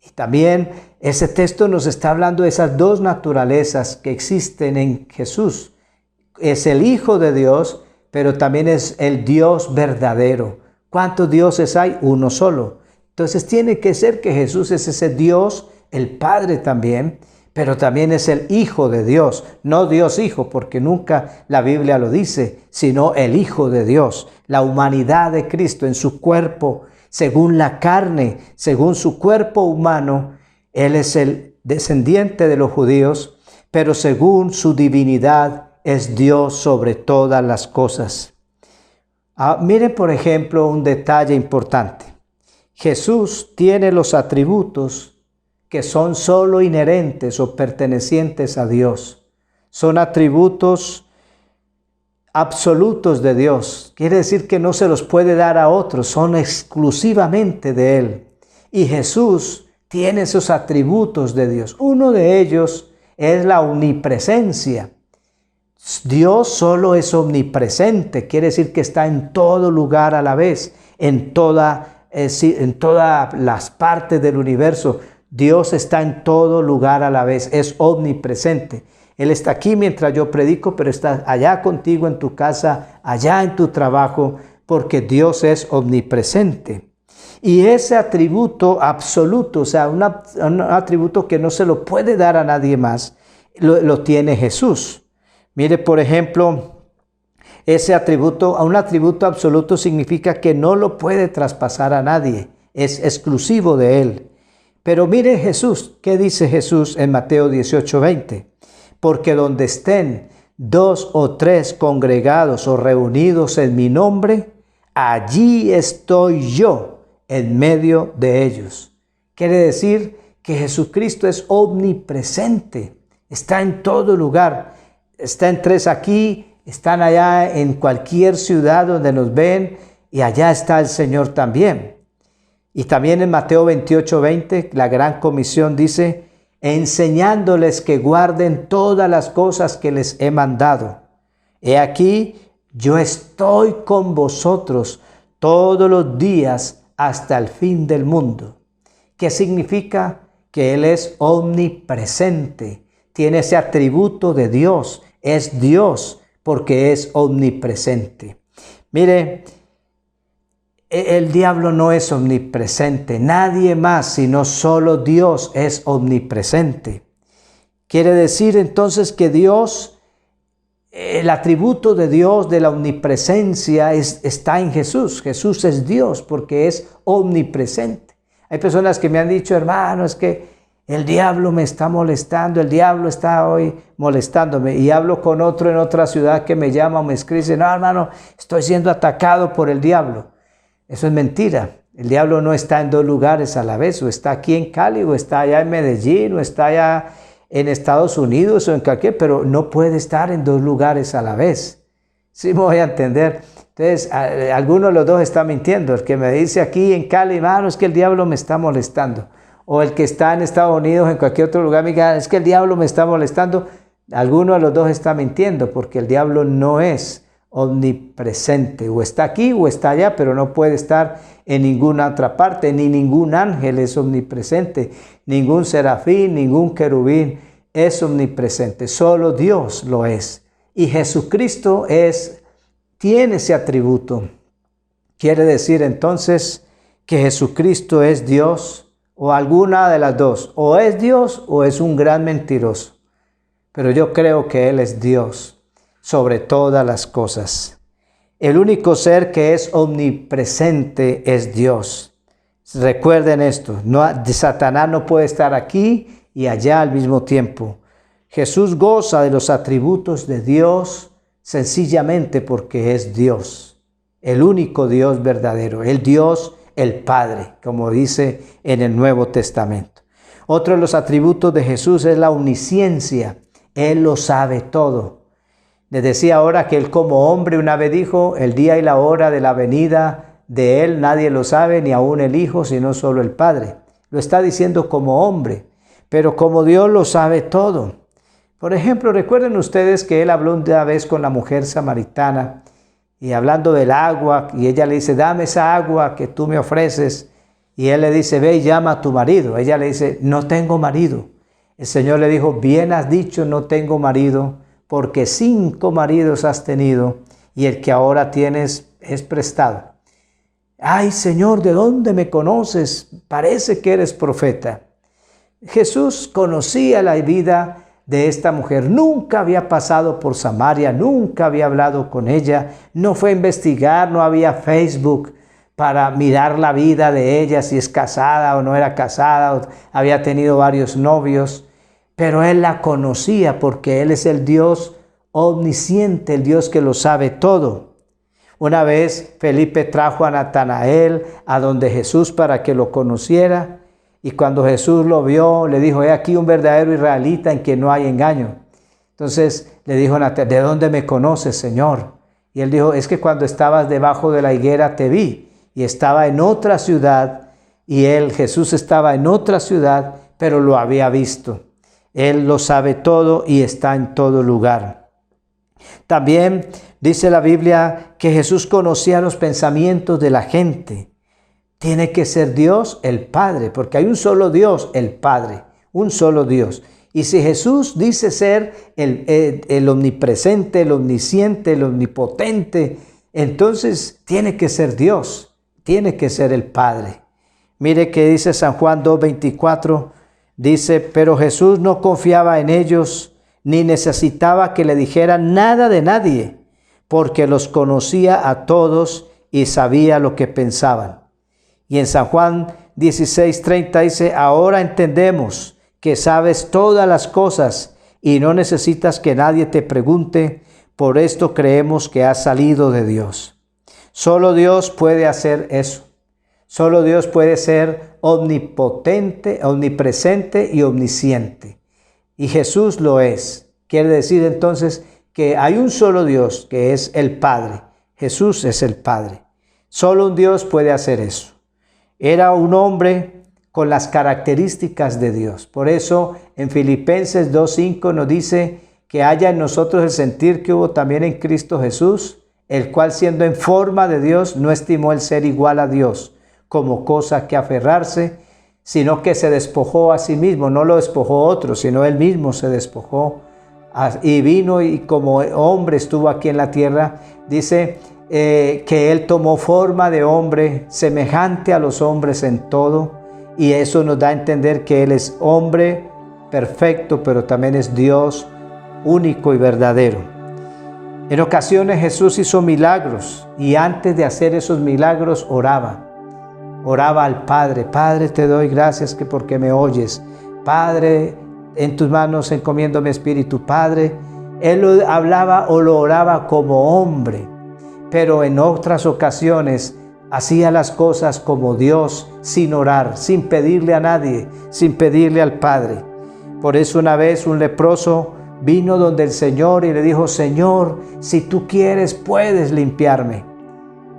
Y también ese texto nos está hablando de esas dos naturalezas que existen en Jesús. Es el Hijo de Dios, pero también es el Dios verdadero. ¿Cuántos dioses hay? Uno solo. Entonces tiene que ser que Jesús es ese Dios, el Padre también, pero también es el Hijo de Dios. No Dios Hijo, porque nunca la Biblia lo dice, sino el Hijo de Dios. La humanidad de Cristo en su cuerpo, según la carne, según su cuerpo humano, Él es el descendiente de los judíos, pero según su divinidad, es Dios sobre todas las cosas. Miren, por ejemplo, un detalle importante. Jesús tiene los atributos que son solo inherentes o pertenecientes a Dios. Son atributos absolutos de Dios. Quiere decir que no se los puede dar a otros, son exclusivamente de Él. Y Jesús tiene esos atributos de Dios. Uno de ellos es la omnipresencia. Dios solo es omnipresente, quiere decir que está en todo lugar a la vez, en todas las partes del universo. Dios está en todo lugar a la vez, es omnipresente. Él está aquí mientras yo predico, pero está allá contigo en tu casa, allá en tu trabajo, porque Dios es omnipresente. Y ese atributo absoluto, o sea, un atributo que no se lo puede dar a nadie más, lo tiene Jesús. Mire, por ejemplo, un atributo absoluto significa que no lo puede traspasar a nadie, es exclusivo de Él. Pero mire Jesús, ¿qué dice Jesús en Mateo 18:20? Porque donde estén 2 o 3 congregados o reunidos en mi nombre, allí estoy yo en medio de ellos. Quiere decir que Jesucristo es omnipresente, está en todo lugar. Están 3 aquí, están allá en cualquier ciudad donde nos ven, y allá está el Señor también. Y también en Mateo 28:20, la gran comisión dice: enseñándoles que guarden todas las cosas que les he mandado. He aquí, yo estoy con vosotros todos los días hasta el fin del mundo. ¿Qué significa? Que Él es omnipresente. Tiene ese atributo de Dios, es Dios porque es omnipresente. Mire, el diablo no es omnipresente, nadie más sino solo Dios es omnipresente. Quiere decir entonces que Dios, el atributo de Dios, de la omnipresencia, está en Jesús. Jesús es Dios porque es omnipresente. Hay personas que me han dicho: hermano, es que el diablo me está molestando, el diablo está hoy molestándome. Y hablo con otro en otra ciudad que me llama o me escribe y dice: no, hermano, estoy siendo atacado por el diablo. Eso es mentira. El diablo no está en dos lugares a la vez, o está aquí en Cali, o está allá en Medellín, o está allá en Estados Unidos, o en cualquier, pero no puede estar en dos lugares a la vez. ¿Sí me voy a entender? Entonces, alguno de los dos está mintiendo. El que me dice aquí en Cali, hermano, es que el diablo me está molestando. O el que está en Estados Unidos, en cualquier otro lugar, me diga, es que el diablo me está molestando. Alguno de los dos está mintiendo, porque el diablo no es omnipresente, o está aquí o está allá, pero no puede estar en ninguna otra parte, ni ningún ángel es omnipresente, ningún serafín, ningún querubín es omnipresente, solo Dios lo es. Y Jesucristo tiene ese atributo. Quiere decir entonces que Jesucristo es Dios, o alguna de las dos, o es Dios o es un gran mentiroso. Pero yo creo que Él es Dios sobre todas las cosas. El único ser que es omnipresente es Dios. Recuerden esto, Satanás no puede estar aquí y allá al mismo tiempo. Jesús goza de los atributos de Dios sencillamente porque es Dios, el único Dios verdadero, el Dios, el Padre, como dice en el Nuevo Testamento. Otro de los atributos de Jesús es la omnisciencia. Él lo sabe todo. Les decía ahora que Él como hombre una vez dijo, el día y la hora de la venida de Él nadie lo sabe, ni aún el Hijo, sino solo el Padre. Lo está diciendo como hombre, pero como Dios lo sabe todo. Por ejemplo, recuerden ustedes que Él habló una vez con la mujer samaritana y hablando del agua, y ella le dice, dame esa agua que tú me ofreces. Y Él le dice, ve y llama a tu marido. Ella le dice, no tengo marido. El Señor le dijo, bien has dicho, no tengo marido, porque 5 maridos has tenido y el que ahora tienes es prestado. Ay, Señor, ¿de dónde me conoces? Parece que eres profeta. Jesús conocía la vida de esta mujer. Nunca había pasado por Samaria, nunca había hablado con ella, no fue a investigar, no había Facebook para mirar la vida de ella, si es casada o no era casada, o había tenido varios novios. Pero Él la conocía porque Él es el Dios omnisciente, el Dios que lo sabe todo. Una vez Felipe trajo a Natanael a donde Jesús para que lo conociera, y cuando Jesús lo vio, le dijo, he aquí un verdadero israelita en quien no hay engaño. Entonces le dijo Natanael, ¿de dónde me conoces, Señor? Y él dijo, es que cuando estabas debajo de la higuera te vi, y estaba en otra ciudad, y Jesús estaba en otra ciudad, pero lo había visto. Él lo sabe todo y está en todo lugar. También dice la Biblia que Jesús conocía los pensamientos de la gente. Tiene que ser Dios el Padre, porque hay un solo Dios, el Padre, un solo Dios. Y si Jesús dice ser el omnipresente, el omnisciente, el omnipotente, entonces tiene que ser Dios, tiene que ser el Padre. Mire que dice San Juan 2:24, dice, pero Jesús no confiaba en ellos, ni necesitaba que le dijeran nada de nadie, porque los conocía a todos y sabía lo que pensaban. Y en San Juan 16:30 dice, ahora entendemos que sabes todas las cosas y no necesitas que nadie te pregunte, por esto creemos que has salido de Dios. Solo Dios puede hacer eso. Solo Dios puede ser omnipotente, omnipresente y omnisciente. Y Jesús lo es. Quiere decir entonces que hay un solo Dios, que es el Padre. Jesús es el Padre. Solo un Dios puede hacer eso. Era un hombre con las características de Dios. Por eso en Filipenses 2:5 nos dice que haya en nosotros el sentir que hubo también en Cristo Jesús, el cual siendo en forma de Dios no estimó el ser igual a Dios como cosa que aferrarse, sino que se despojó a sí mismo. No lo despojó otro, sino Él mismo se despojó y vino y como hombre estuvo aquí en la tierra. Dice que Él tomó forma de hombre, semejante a los hombres en todo, y eso nos da a entender que Él es hombre perfecto, pero también es Dios único y verdadero. En ocasiones Jesús hizo milagros y antes de hacer esos milagros oraba al Padre. Padre, te doy gracias porque me oyes. Padre, en tus manos encomiendo mi espíritu. Padre, Él lo hablaba o lo oraba como hombre, pero en otras ocasiones hacía las cosas como Dios, sin orar, sin pedirle a nadie, sin pedirle al Padre. Por eso una vez un leproso vino donde el Señor y le dijo: Señor, si tú quieres, puedes limpiarme.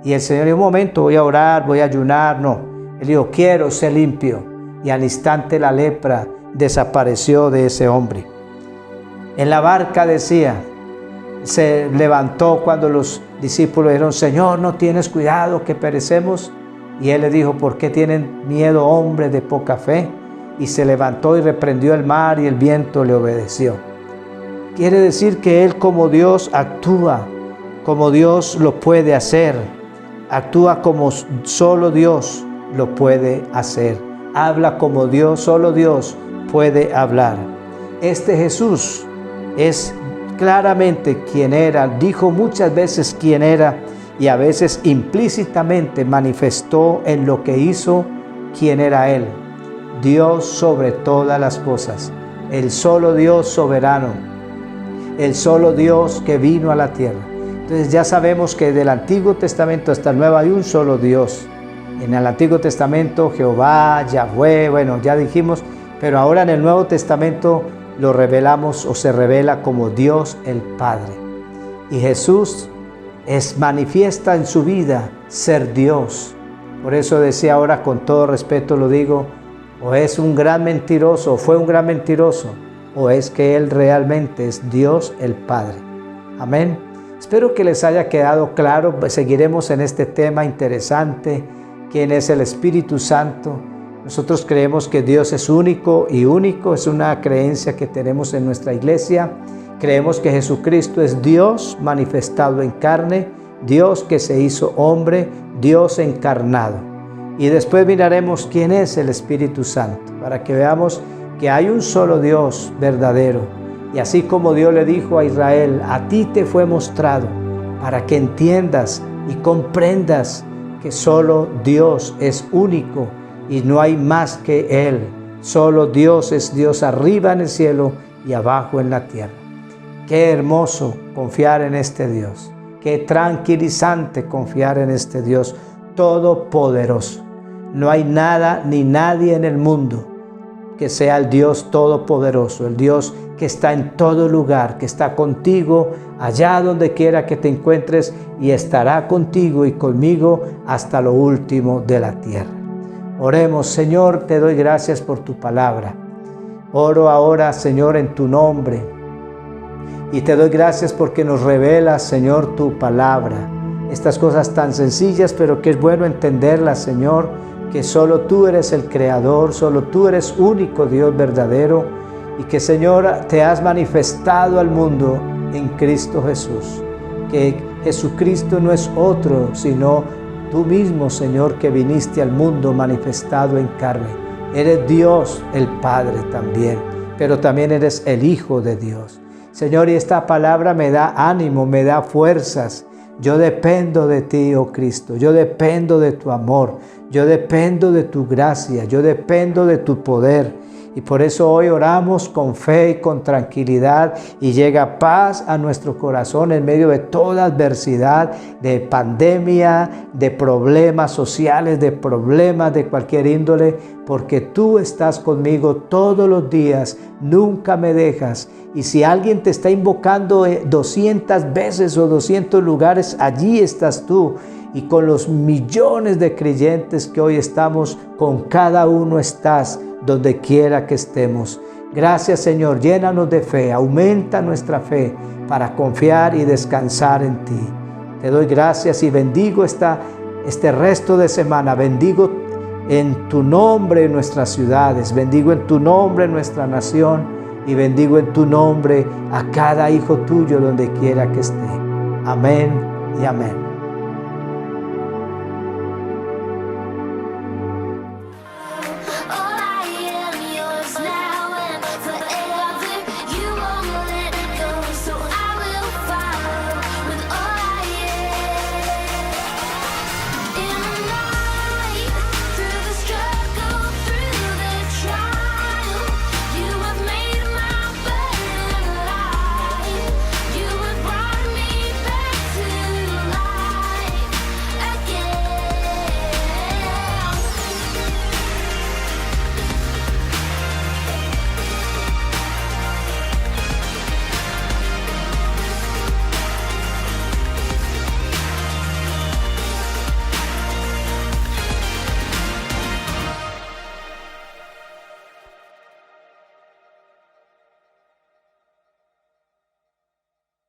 Y el Señor dijo: un momento, voy a orar, voy a ayunar. No, él dijo: quiero ser limpio. Y al instante la lepra desapareció de ese hombre. En la barca decía, se levantó cuando los discípulos dijeron: Señor, ¿no tienes cuidado que perecemos? Y él le dijo: ¿por qué tienen miedo, hombres de poca fe? Y se levantó y reprendió el mar, y el viento le obedeció. Quiere decir que él, como Dios, actúa como Dios lo puede hacer. Actúa como solo Dios lo puede hacer. Habla como Dios, solo Dios puede hablar. Este Jesús es claramente quien era, dijo muchas veces quién era, y a veces implícitamente manifestó en lo que hizo quién era Él. Dios sobre todas las cosas, el solo Dios soberano, el solo Dios que vino a la tierra. Entonces ya sabemos que del Antiguo Testamento hasta el Nuevo hay un solo Dios. En el Antiguo Testamento Jehová, Yahweh, bueno, ya dijimos, pero ahora en el Nuevo Testamento lo revelamos o se revela como Dios el Padre. Y Jesús manifiesta en su vida ser Dios. Por eso decía ahora, con todo respeto lo digo, o es un gran mentiroso, o fue un gran mentiroso, o es que Él realmente es Dios el Padre. Amén. Espero que les haya quedado claro. Seguiremos en este tema interesante, quién es el Espíritu Santo. Nosotros creemos que Dios es único y único, es una creencia que tenemos en nuestra iglesia. Creemos que Jesucristo es Dios manifestado en carne, Dios que se hizo hombre, Dios encarnado. Y después miraremos quién es el Espíritu Santo, para que veamos que hay un solo Dios verdadero. Y así como Dios le dijo a Israel: a ti te fue mostrado, para que entiendas y comprendas que solo Dios es único y no hay más que Él. Solo Dios es Dios arriba en el cielo y abajo en la tierra. Qué hermoso confiar en este Dios. Qué tranquilizante confiar en este Dios todopoderoso. No hay nada ni nadie en el mundo que sea el Dios todopoderoso, el Dios que está en todo lugar, que está contigo allá donde quiera que te encuentres, y estará contigo y conmigo hasta lo último de la tierra. Oremos. Señor, te doy gracias por tu palabra. Oro ahora, Señor, en tu nombre, y te doy gracias porque nos revelas, Señor, tu palabra. Estas cosas tan sencillas, pero que es bueno entenderlas, Señor, que solo tú eres el Creador, solo tú eres único Dios verdadero, y que, Señor, te has manifestado al mundo en Cristo Jesús, que Jesucristo no es otro sino tú mismo, Señor, que viniste al mundo manifestado en carne. Eres Dios el Padre también, pero también eres el Hijo de Dios. Señor, y esta palabra me da ánimo, me da fuerzas. Yo dependo de ti, oh Cristo. Yo dependo de tu amor. Yo dependo de tu gracia. Yo dependo de tu poder. Y por eso hoy oramos con fe y con tranquilidad, y llega paz a nuestro corazón en medio de toda adversidad, de pandemia, de problemas sociales, de problemas de cualquier índole, porque tú estás conmigo todos los días, nunca me dejas. Y si alguien te está invocando 200 veces o 200 lugares, allí estás tú. Y con los millones de creyentes que hoy estamos, con cada uno estás, donde quiera que estemos. Gracias, Señor, llénanos de fe, aumenta nuestra fe para confiar y descansar en ti. Te doy gracias y bendigo este resto de semana. Bendigo en tu nombre en nuestras ciudades, bendigo en tu nombre en nuestra nación, y bendigo en tu nombre a cada hijo tuyo donde quiera que esté. Amén y amén.